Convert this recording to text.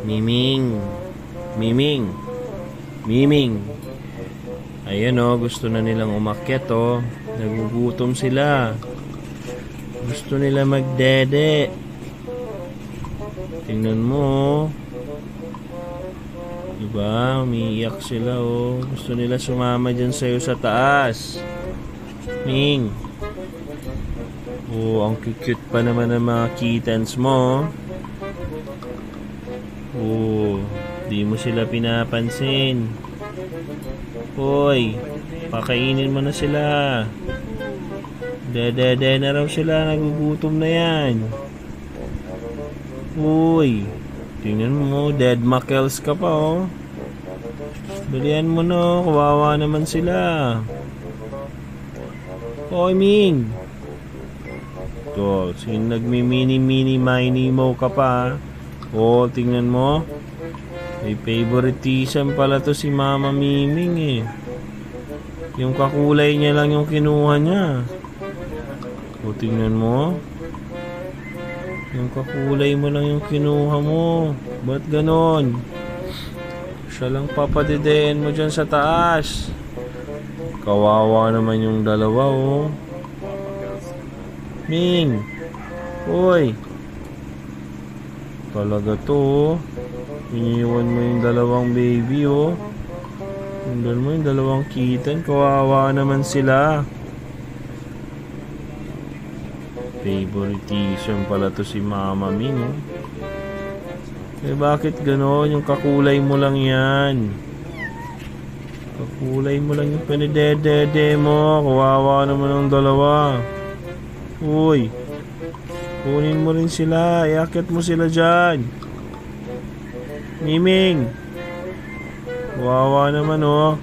Miming. Miming. Miming. Ayan o, gusto na nilang umakyat o. Nagugutom sila. Gusto nila magdede. Tingnan mo o. Diba? Umiiyak sila o. Gusto nila sumama dyan sa'yo sa taas. Ming. Oh, ang cute pa naman ng mga kittens mo. Oh, di mo sila pinapansin. Hoy, pakainin mo na sila. Dede na raw sila, nagugutom na yan. Hoy, tingnan mo, dead muckles ka pa oh. Dalian mo no, kawawa naman sila. Hoy Ming. To, nagmi-mini mo ka pa. Oh, tingnan mo. May favoritism pala to si Mama Miming eh. Yung kakulay niya lang yung kinuha niya. Oh, tingnan mo. Yung kakulay mo lang yung kinuha mo. Ba't ganon? Siya lang papadideen mo dyan sa taas. Kawawa naman yung dalawa oh. Ming. Hoy. Talaga to oh. Iniwan mo yung dalawang baby oh. Tingnan mo yung dalawang kitten. Kawawa naman sila. Favoritism pala to si Mama Ming oh. Eh bakit gano'n? Yung kakulay mo lang yan. Kakulay mo lang yung pinidedede mo. Kawawa naman ang dalawa. Uy, kunin mo rin sila. Iakit mo sila dyan. Miming. Kawawa naman oh.